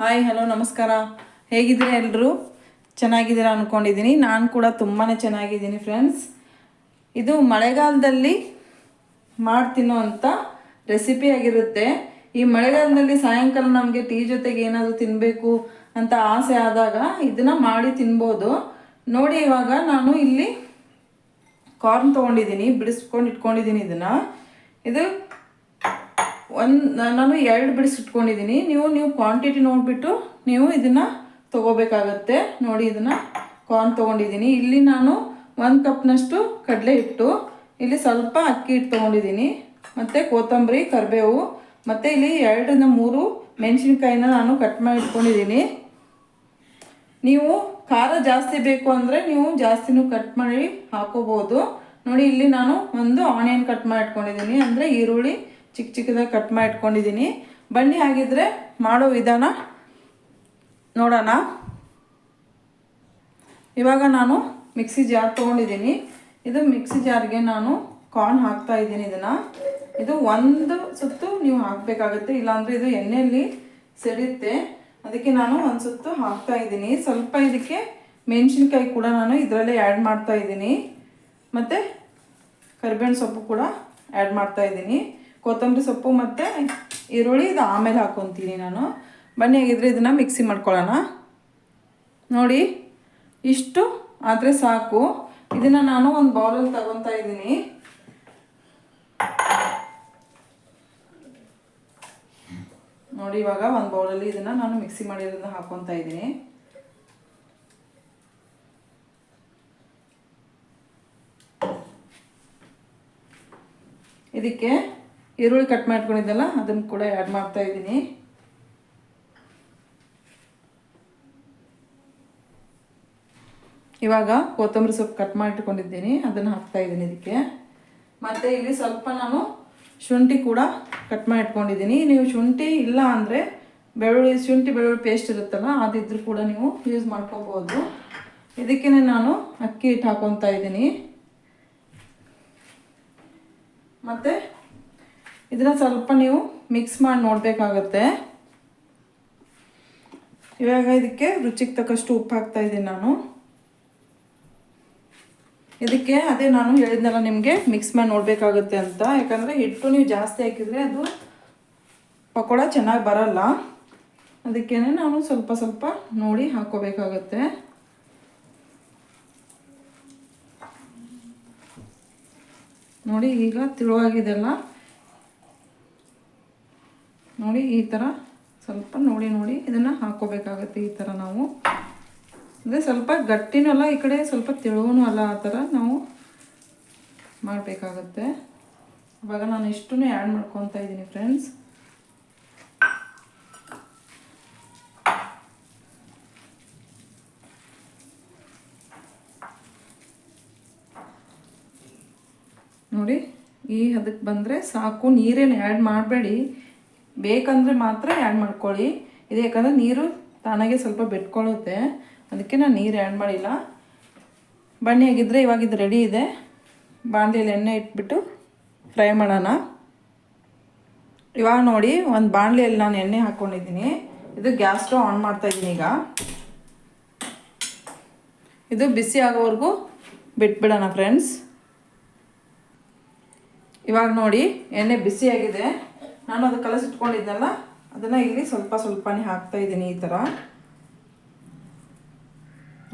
Hi hello ನಮಸ್ಕಾರ. ಹೇಗಿದ್ದೀರಾ ಎಲ್ಲರೂ? ಚೆನ್ನಾಗಿದ್ದೀರಾ ಅಂದ್ಕೊಂಡಿದ್ದೀನಿ. ನಾನು ಕೂಡ ತುಂಬಾ ಚೆನ್ನಾಗಿದ್ದೀನಿ ಫ್ರೆಂಡ್ಸ್. ಇದು ಮಳೆಗಾಲದಲ್ಲಿ ಮಾಡ್ತಿನ್ನೋ ಅಂಥ ರೆಸಿಪಿ ಆಗಿರುತ್ತೆ. ಈ ಮಳೆಗಾಲದಲ್ಲಿ ಸಾಯಂಕಾಲ ನಮಗೆ ಟೀ ಜೊತೆಗೆ ಏನಾದರೂ ತಿನ್ನಬೇಕು ಅಂತ ಆಸೆ ಆದಾಗ ಇದನ್ನು ಮಾಡಿ ತಿನ್ಬೋದು. ನೋಡಿ, ಇವಾಗ ನಾನು ಇಲ್ಲಿ ಕಾರ್ನ್ ತೊಗೊಂಡಿದ್ದೀನಿ, ಬಿಡಿಸ್ಕೊಂಡು ಇಟ್ಕೊಂಡಿದ್ದೀನಿ. ಇದು ನಾನು 2 ಬಿಡಿಸಿಟ್ಕೊಂಡಿದ್ದೀನಿ. ನೀವು ಕ್ವಾಂಟಿಟಿ ನೋಡಿಬಿಟ್ಟು ನೀವು ಇದನ್ನು ತೊಗೋಬೇಕಾಗತ್ತೆ. ನೋಡಿ, ಇದನ್ನು ಕಾರ್ನ್ ತೊಗೊಂಡಿದ್ದೀನಿ. ಇಲ್ಲಿ ನಾನು 1 ಕಪ್ನಷ್ಟು ಕಡಲೆ ಹಿಟ್ಟು, ಇಲ್ಲಿ ಸ್ವಲ್ಪ ಅಕ್ಕಿ ಹಿಟ್ಟು ತೊಗೊಂಡಿದ್ದೀನಿ, ಮತ್ತು ಕೊತ್ತಂಬರಿ, ಕರಿಬೇವು, ಮತ್ತು ಇಲ್ಲಿ 2 ರಿಂದ 3 ಮೆಣಸಿನ್ಕಾಯಿನ ನಾನು ಕಟ್ ಮಾಡಿ ಇಟ್ಕೊಂಡಿದ್ದೀನಿ. ನೀವು ಖಾರ ಜಾಸ್ತಿ ಬೇಕು ಅಂದರೆ ನೀವು ಜಾಸ್ತಿನೂ ಕಟ್ ಮಾಡಿ ಹಾಕೋಬೋದು. ನೋಡಿ, ಇಲ್ಲಿ ನಾನು ಒಂದು ಆನಿಯನ್ ಕಟ್ ಮಾಡಿ ಇಟ್ಕೊಂಡಿದ್ದೀನಿ, ಅಂದರೆ ಈರುಳ್ಳಿ ಚಿಕ್ಕ ಚಿಕ್ಕದಾಗಿ ಕಟ್ ಮಾಡಿ ಇಟ್ಕೊಂಡಿದ್ದೀನಿ. ಬನ್ನಿ ಹಾಗಿದ್ರೆ ಮಾಡೋ ವಿಧಾನ ನೋಡೋಣ. ಇವಾಗ ನಾನು ಮಿಕ್ಸಿ ಜಾರ್ ತೊಗೊಂಡಿದ್ದೀನಿ. ಇದು ಮಿಕ್ಸಿ ಜಾರ್ಗೆ ನಾನು ಕಾರ್ನ್ ಹಾಕ್ತಾ ಇದ್ದೀನಿ. ಇದು 1 ಸುತ್ತು ನೀವು ಹಾಕಬೇಕಾಗುತ್ತೆ, ಇಲ್ಲಾಂದರೆ ಇದು ಎಣ್ಣೆಯಲ್ಲಿ ಸಿಡಿಯುತ್ತೆ. ಅದಕ್ಕೆ ನಾನು 1 ಸುತ್ತು ಹಾಕ್ತಾ ಇದ್ದೀನಿ. ಸ್ವಲ್ಪ ಇದಕ್ಕೆ ಮೆಣಸಿನ್ಕಾಯಿ ಕೂಡ ನಾನು ಇದರಲ್ಲೇ ಆ್ಯಡ್ ಮಾಡ್ತಾ ಇದ್ದೀನಿ, ಮತ್ತು ಕರಿಬೇವಿನ ಸೊಪ್ಪು ಕೂಡ ಆ್ಯಡ್ ಮಾಡ್ತಾ ಇದ್ದೀನಿ. ಕೊತ್ತಂಬರಿ ಸೊಪ್ಪು ಮತ್ತು ಈರುಳ್ಳಿ ಇದು ಆಮೇಲೆ ಹಾಕ್ಕೊತೀನಿ ನಾನು. ಬನ್ನಿ ಹಾಗಿದ್ರೆ ಇದನ್ನು ಮಿಕ್ಸಿ ಮಾಡ್ಕೊಳ್ಳೋಣ. ನೋಡಿ, ಇಷ್ಟು ಆದರೆ ಸಾಕು. ಇದನ್ನು ನಾನು ಒಂದು ಬೌಲಲ್ಲಿ ತಗೊತಾ ಇದ್ದೀನಿ. ನೋಡಿ, ಇವಾಗ ಒಂದು ಬೌಲಲ್ಲಿ ಇದನ್ನು ನಾನು ಮಿಕ್ಸಿ ಮಾಡಿರೋದನ್ನ ಹಾಕ್ಕೊತಾ ಇದ್ದೀನಿ. ಇದಕ್ಕೆ ಈರುಳ್ಳಿ ಕಟ್ ಮಾಡ್ಕೊಂಡಿದ್ದಲ್ಲ ಅದನ್ನು ಕೂಡ ಆ್ಯಡ್ ಮಾಡ್ತಾ ಇದ್ದೀನಿ. ಇವಾಗ ಕೊತ್ತಂಬರಿ ಸೊಪ್ಪು ಕಟ್ ಮಾಡಿಟ್ಕೊಂಡಿದ್ದೀನಿ, ಅದನ್ನು ಹಾಕ್ತಾ ಇದ್ದೀನಿ ಇದಕ್ಕೆ. ಮತ್ತು ಇಲ್ಲಿ ಸ್ವಲ್ಪ ನಾನು ಶುಂಠಿ ಕೂಡ ಕಟ್ ಮಾಡಿ ಇಟ್ಕೊಂಡಿದ್ದೀನಿ. ನೀವು ಶುಂಠಿ ಇಲ್ಲ ಅಂದರೆ ಶುಂಠಿ ಬೆಳ್ಳುಳ್ಳಿ ಪೇಸ್ಟ್ ಇರುತ್ತಲ್ಲ, ಅದಿದ್ರೂ ಕೂಡ ನೀವು ಯೂಸ್ ಮಾಡ್ಕೋಬೋದು. ಇದಕ್ಕೆ ನಾನು ಅಕ್ಕಿ ಹಿಟ್ಟು ಹಾಕ್ಕೊತಾ ಇದ್ದೀನಿ. ಮತ್ತು ಇದನ್ನು ಸ್ವಲ್ಪ ನೀವು ಮಿಕ್ಸ್ ಮಾಡಿ ನೋಡಬೇಕಾಗತ್ತೆ. ಇವಾಗ ಇದಕ್ಕೆ ರುಚಿಗೆ ತಕ್ಕಷ್ಟು ಉಪ್ಪು ಹಾಕ್ತಾ ಇದ್ದೀನಿ ನಾನು. ಇದಕ್ಕೆ ಅದೇ ನಾನು ಹೇಳಿದ್ನಲ್ಲ ನಿಮಗೆ, ಮಿಕ್ಸ್ ಮಾಡಿ ನೋಡಬೇಕಾಗುತ್ತೆ ಅಂತ. ಯಾಕಂದರೆ ಹಿಟ್ಟು ನೀವು ಜಾಸ್ತಿ ಹಾಕಿದರೆ ಅದು ಪಕೋಡ ಚೆನ್ನಾಗಿ ಬರಲ್ಲ. ಅದಕ್ಕೇ ನಾನು ಸ್ವಲ್ಪ ಸ್ವಲ್ಪ ನೋಡಿ ಹಾಕ್ಕೋಬೇಕಾಗತ್ತೆ. ನೋಡಿ, ಈಗ ತಿಳುವಾಗಿದೆಲ್ಲ. ನೋಡಿ, ಈ ಥರ ಸ್ವಲ್ಪ ನೋಡಿ ಇದನ್ನು ಹಾಕ್ಕೋಬೇಕಾಗತ್ತೆ. ಈ ಥರ ನಾವು ಅಂದರೆ ಸ್ವಲ್ಪ ಗಟ್ಟಿನೂ ಅಲ್ಲ, ಈ ಕಡೆ ಸ್ವಲ್ಪ ತೆಳುವೂ ಅಲ್ಲ, ಆ ಥರ ನಾವು ಮಾಡಬೇಕಾಗತ್ತೆ. ಇವಾಗ ನಾನು ಇಷ್ಟೂ ಆ್ಯಡ್ ಮಾಡ್ಕೊತಾ ಇದ್ದೀನಿ ಫ್ರೆಂಡ್ಸ್. ನೋಡಿ, ಈ ಹದಕ್ಕೆ ಬಂದರೆ ಸಾಕು. ನೀರೇನು ಆ್ಯಡ್ ಮಾಡಬೇಡಿ, ಬೇಕಂದರೆ ಮಾತ್ರ ಆ್ಯಡ್ ಮಾಡ್ಕೊಳ್ಳಿ. ಇದು ಯಾಕಂದರೆ ನೀರು ತಾನಾಗೆ ಸ್ವಲ್ಪ ಬಿಟ್ಕೊಳ್ಳುತ್ತೆ, ಅದಕ್ಕೆ ನಾನು ನೀರು ಆ್ಯಡ್ ಮಾಡಿಲ್ಲ. ಬನ್ನಿ ಆಗಿದ್ದರೆ ಇವಾಗ ಇದು ರೆಡಿ ಇದೆ. ಬಾಣಲೆಯಲ್ಲಿ ಎಣ್ಣೆ ಇಟ್ಬಿಟ್ಟು ಫ್ರೈ ಮಾಡೋಣ. ಇವಾಗ ನೋಡಿ, ಒಂದು ಬಾಣಲೆಯಲ್ಲಿ ನಾನು ಎಣ್ಣೆ ಹಾಕ್ಕೊಂಡಿದ್ದೀನಿ. ಇದು ಗ್ಯಾಸ್ ಸ್ಟವ್ ಆನ್ ಮಾಡ್ತಾಯಿದ್ದೀನಿ. ಈಗ ಇದು ಬಿಸಿ ಆಗೋವರೆಗೂ ಬಿಟ್ಬಿಡೋಣ ಫ್ರೆಂಡ್ಸ್. ಇವಾಗ ನೋಡಿ, ಎಣ್ಣೆ ಬಿಸಿಯಾಗಿದೆ. ನಾನು ಅದು ಕಲಸಿಟ್ಕೊಂಡಿದ್ದೆನಲ್ಲ ಅದನ್ನು ಇಲ್ಲಿ ಸ್ವಲ್ಪ ಸ್ವಲ್ಪನೇ ಹಾಕ್ತಾ ಇದ್ದೀನಿ. ಈ ಥರ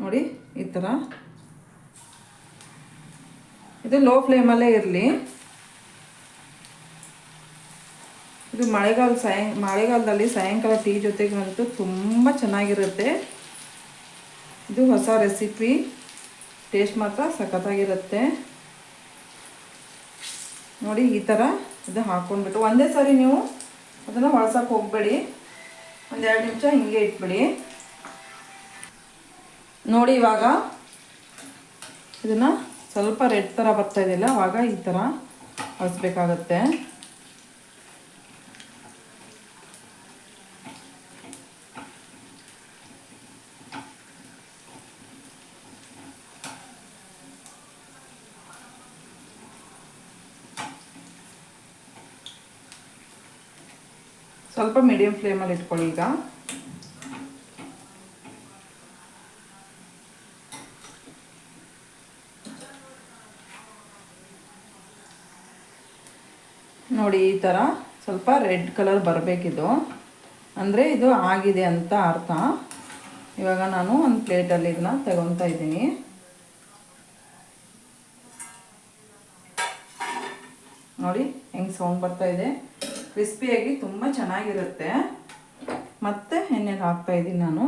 ನೋಡಿ, ಈ ಥರ. ಇದು ಲೋ ಫ್ಲೇಮಲ್ಲೇ ಇರಲಿ. ಇದು ಮಳೆಗಾಲದಲ್ಲಿ ಸಾಯಂಕಾಲ ಟೀ ಜೊತೆಗೆ ಅಂತೂ ತುಂಬ ಚೆನ್ನಾಗಿರುತ್ತೆ. ಇದು ಹೊಸ ರೆಸಿಪಿ, ಟೇಸ್ಟ್ ಮಾತ್ರ ಸಖತ್ತಾಗಿರುತ್ತೆ. ನೋಡಿ, ಈ ಥರ ಇದು ಹಾಕ್ಕೊಂಡ್ಬಿಟ್ಟು ಒಂದೇ ಸಾರಿ ನೀವು ಅದನ್ನು ಹೊಳ್ಸೋಕ್ಕೆ ಹೋಗಬೇಡಿ. 1-2 ನಿಮಿಷ ಹಿಂಗೆ ಇಟ್ಬಿಡಿ. ನೋಡಿ, ಇವಾಗ ಇದನ್ನು ಸ್ವಲ್ಪ ರೆಡ್ ಥರ ಬರ್ತಾಯಿದೆಯಲ್ಲ, ಆವಾಗ ಈ ಥರ ಹೊಳಿಸ್ಬೇಕಾಗತ್ತೆ. ಸ್ವಲ್ಪ ಮೀಡಿಯಮ್ ಫ್ಲೇಮಲ್ಲಿ ಇಟ್ಕೊಳ್ಳಿ. ಈಗ ನೋಡಿ ಈ ಥರ ಸ್ವಲ್ಪ ರೆಡ್ ಕಲರ್ ಬರಬೇಕಿದು, ಅಂದರೆ ಇದು ಆಗಿದೆ ಅಂತ ಅರ್ಥ. ಇವಾಗ ನಾನು ಒಂದು ಪ್ಲೇಟಲ್ಲಿ ಇದನ್ನ ತಗೊತಾ ಇದ್ದೀನಿ. ನೋಡಿ ಹೆಂಗೆ ಸೌಂಡ್ ಬರ್ತಾ ಇದೆ. ಕ್ರಿಸ್ಪಿಯಾಗಿ ತುಂಬ ಚೆನ್ನಾಗಿರುತ್ತೆ. ಮತ್ತೆ ಎಣ್ಣೆಗೆ ಹಾಕ್ತಾ ಇದ್ದೀನಿ ನಾನು.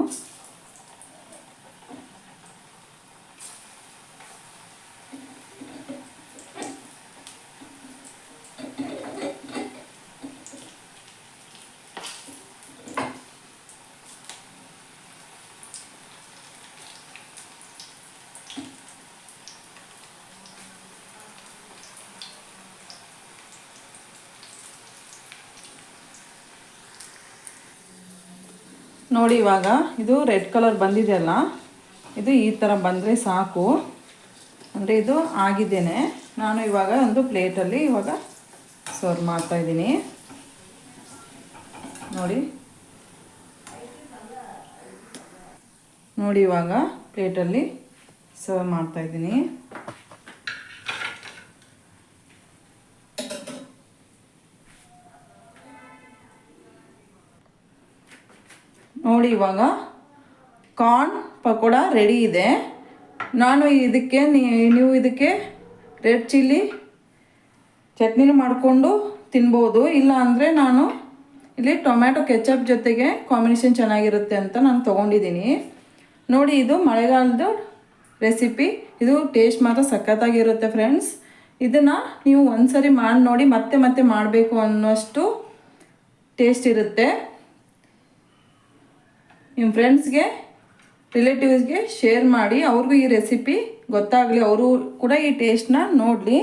ನೋಡಿ ಇವಾಗ ಇದು ರೆಡ್ ಕಲರ್ ಬಂದಿದೆಯಲ್ಲ, ಇದು ಈ ಥರ ಬಂದರೆ ಸಾಕು. ಅಂದರೆ ಇದು ಆಗಿದ್ದೇನೆ. ನಾನು ಇವಾಗ ಒಂದು ಪ್ಲೇಟಲ್ಲಿ ಇವಾಗ ಸರ್ವ್ ಮಾಡ್ತಾಯಿದ್ದೀನಿ. ನೋಡಿ ಇವಾಗ ಪ್ಲೇಟಲ್ಲಿ ಸರ್ವ್ ಮಾಡ್ತಾಯಿದ್ದೀನಿ. ನೋಡಿ ಇವಾಗ ಕಾರ್ನ್ ಪಕೋಡ ರೆಡಿ ಇದೆ. ನಾನು ಇದಕ್ಕೆ ನೀವು ಇದಕ್ಕೆ ರೆಡ್ ಚಿಲ್ಲಿ ಚಟ್ನಿನೂ ಮಾಡಿಕೊಂಡು ತಿನ್ಬೋದು. ಇಲ್ಲ ಅಂದರೆ ನಾನು ಇಲ್ಲಿ ಟೊಮ್ಯಾಟೊ ಕೆಚಪ್ ಜೊತೆಗೆ ಕಾಂಬಿನೇಷನ್ ಚೆನ್ನಾಗಿರುತ್ತೆ ಅಂತ ನಾನು ತೊಗೊಂಡಿದ್ದೀನಿ. ನೋಡಿ ಇದು ಮಳೆಗಾಲದ ರೆಸಿಪಿ. ಇದು ಟೇಸ್ಟ್ ಮಾತ್ರ ಸಖತ್ತಾಗಿರುತ್ತೆ ಫ್ರೆಂಡ್ಸ್. ಇದನ್ನು ನೀವು ಒಂದ್ಸರಿ ಮಾಡಿ ನೋಡಿ, ಮತ್ತೆ ಮತ್ತೆ ಮಾಡಬೇಕು ಅನ್ನೋಷ್ಟು ಟೇಸ್ಟ್ ಇರುತ್ತೆ. ನಿಮ್ಮ ಫ್ರೆಂಡ್ಸ್ಗೆ ರಿಲೇಟಿವ್ಸ್ಗೆ ಶೇರ್ ಮಾಡಿ, ಅವ್ರಿಗೂ ಈ ರೆಸಿಪಿ ಗೊತ್ತಾಗಲಿ, ಅವರು ಕೂಡ ಈ ಟೇಸ್ಟ್ನ ನೋಡಲಿ.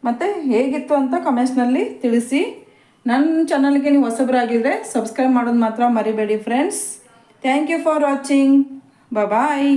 ಮತ್ತು ಹೇಗಿತ್ತು ಅಂತ ಕಮೆಂಟ್ಸ್ನಲ್ಲಿ ತಿಳಿಸಿ. ನನ್ನ ಚಾನಲ್ಗೆ ನೀವು ಹೊಸಬರಾಗಿದ್ದರೆ ಸಬ್ಸ್ಕ್ರೈಬ್ ಮಾಡೋದು ಮಾತ್ರ ಮರಿಬೇಡಿ friends. Thank you for watching. Bye.